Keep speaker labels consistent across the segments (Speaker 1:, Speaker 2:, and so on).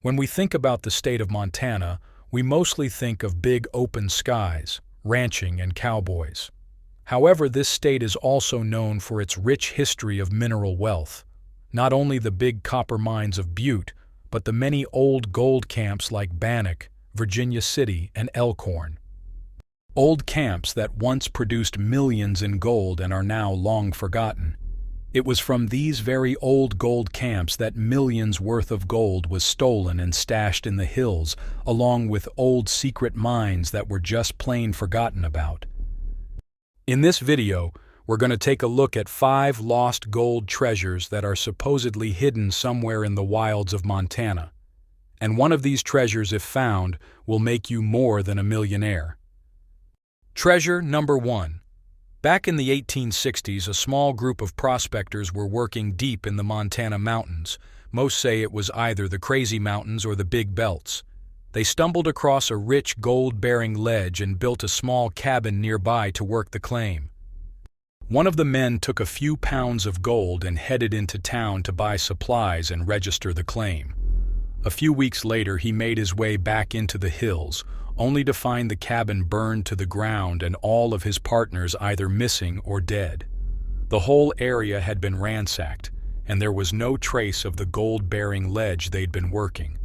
Speaker 1: When we think about the state of Montana, we mostly think of big open skies, ranching, and cowboys. However, this state is also known for its rich history of mineral wealth. Not only the big copper mines of Butte, but the many old gold camps like Bannock, Virginia City, and Elkhorn. Old camps that once produced millions in gold and are now long forgotten. It was from these very old gold camps that millions worth of gold was stolen and stashed in the hills, along with old secret mines that were just plain forgotten about. In this video, we're going to take a look at 5 lost gold treasures that are supposedly hidden somewhere in the wilds of Montana. And one of these treasures, if found, will make you more than a millionaire. Treasure number 1. Back in the 1860s, a small group of prospectors were working deep in the Montana mountains. Most say it was either the Crazy Mountains or the Big Belts. They stumbled across a rich gold-bearing ledge and built a small cabin nearby to work the claim. One of the men took a few pounds of gold and headed into town to buy supplies and register the claim. A few weeks later, he made his way back into the hills, only to find the cabin burned to the ground and all of his partners either missing or dead. The whole area had been ransacked, and there was no trace of the gold-bearing ledge they'd been working.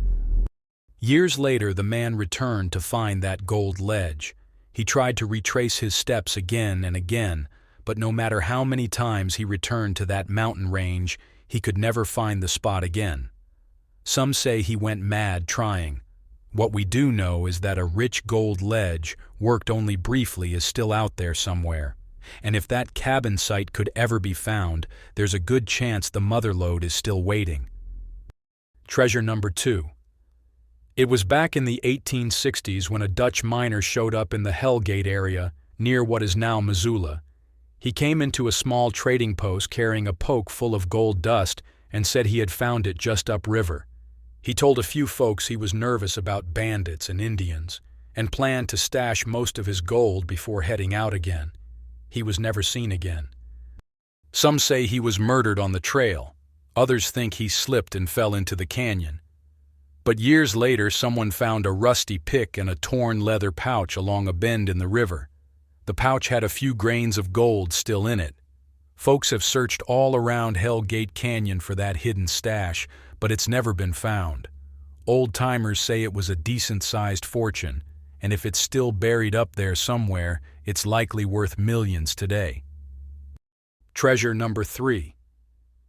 Speaker 1: Years later, the man returned to find that gold ledge. He tried to retrace his steps again and again, but no matter how many times he returned to that mountain range, he could never find the spot again. Some say he went mad trying. What we do know is that a rich gold ledge, worked only briefly, is still out there somewhere. And if that cabin site could ever be found, there's a good chance the motherlode is still waiting. Treasure number 2. It was back in the 1860s when a Dutch miner showed up in the Hellgate area, near what is now Missoula. He came into a small trading post carrying a poke full of gold dust and said he had found it just upriver. He told a few folks he was nervous about bandits and Indians, and planned to stash most of his gold before heading out again. He was never seen again. Some say he was murdered on the trail. Others think he slipped and fell into the canyon. But years later, someone found a rusty pick and a torn leather pouch along a bend in the river. The pouch had a few grains of gold still in it. Folks have searched all around Hellgate Canyon for that hidden stash, but it's never been found. Old-timers say it was a decent-sized fortune, and if it's still buried up there somewhere, it's likely worth millions today. Treasure number 3.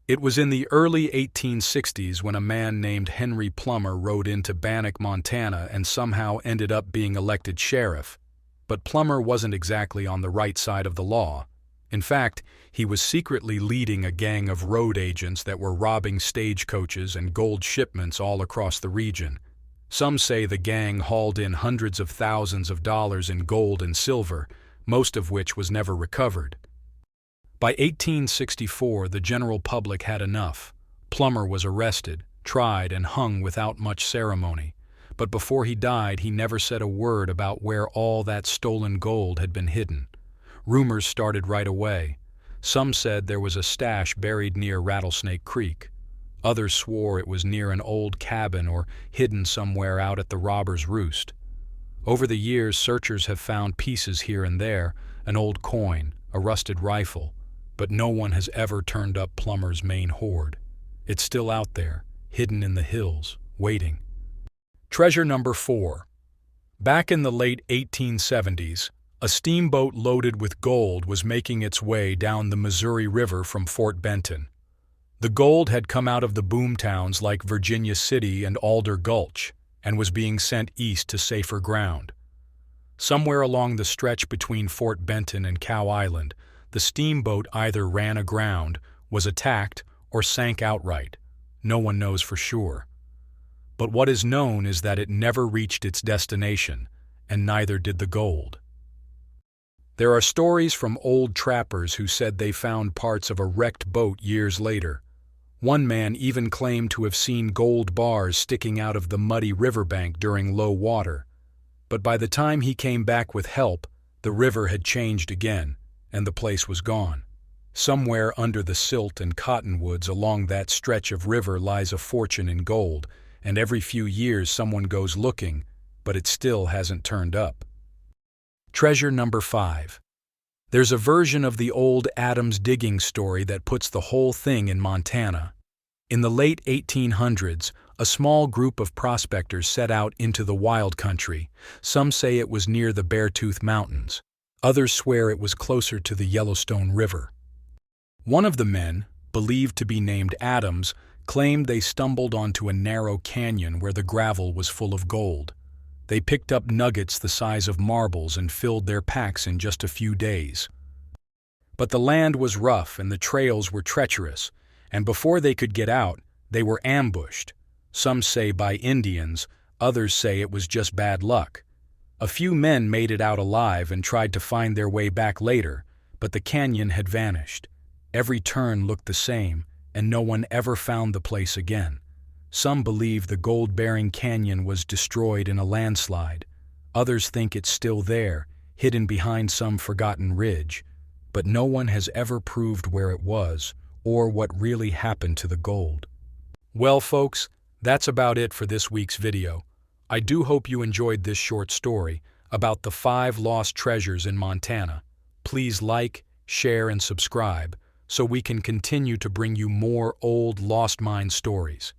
Speaker 1: It was in the early 1860s when a man named Henry Plummer rode into Bannock, Montana, and somehow ended up being elected sheriff. But Plummer wasn't exactly on the right side of the law. In fact, he was secretly leading a gang of road agents that were robbing stagecoaches and gold shipments all across the region. Some say the gang hauled in hundreds of thousands of dollars in gold and silver, most of which was never recovered. By 1864, the general public had enough. Plummer was arrested, tried, and hung without much ceremony. But before he died, he never said a word about where all that stolen gold had been hidden. Rumors started right away. Some said there was a stash buried near Rattlesnake Creek. Others swore it was near an old cabin or hidden somewhere out at the Robber's Roost. Over the years, searchers have found pieces here and there, an old coin, a rusted rifle, but no one has ever turned up Plummer's main hoard. It's still out there, hidden in the hills, waiting. Treasure number 4. Back in the late 1870s, a steamboat loaded with gold was making its way down the Missouri River from Fort Benton. The gold had come out of the boomtowns like Virginia City and Alder Gulch and was being sent east to safer ground. Somewhere along the stretch between Fort Benton and Cow Island, the steamboat either ran aground, was attacked, or sank outright. No one knows for sure. But what is known is that it never reached its destination, and neither did the gold. There are stories from old trappers who said they found parts of a wrecked boat years later. One man even claimed to have seen gold bars sticking out of the muddy riverbank during low water. But by the time he came back with help, the river had changed again, and the place was gone. Somewhere under the silt and cottonwoods along that stretch of river lies a fortune in gold, and every few years someone goes looking, but it still hasn't turned up. Treasure number 5. There's a version of the old Adams digging story that puts the whole thing in Montana. In the late 1800s, a small group of prospectors set out into the wild country. Some say it was near the Beartooth Mountains. Others swear it was closer to the Yellowstone River. One of the men, believed to be named Adams, claimed they stumbled onto a narrow canyon where the gravel was full of gold. They picked up nuggets the size of marbles and filled their packs in just a few days. But the land was rough and the trails were treacherous, and before they could get out, they were ambushed. Some say by Indians, others say it was just bad luck. A few men made it out alive and tried to find their way back later, but the canyon had vanished. Every turn looked the same, and no one ever found the place again. Some believe the gold-bearing canyon was destroyed in a landslide. Others think it's still there, hidden behind some forgotten ridge. But no one has ever proved where it was, or what really happened to the gold. Well, folks, that's about it for this week's video. I do hope you enjoyed this short story about the 5 lost treasures in Montana. Please like, share, and subscribe so we can continue to bring you more old lost mine stories.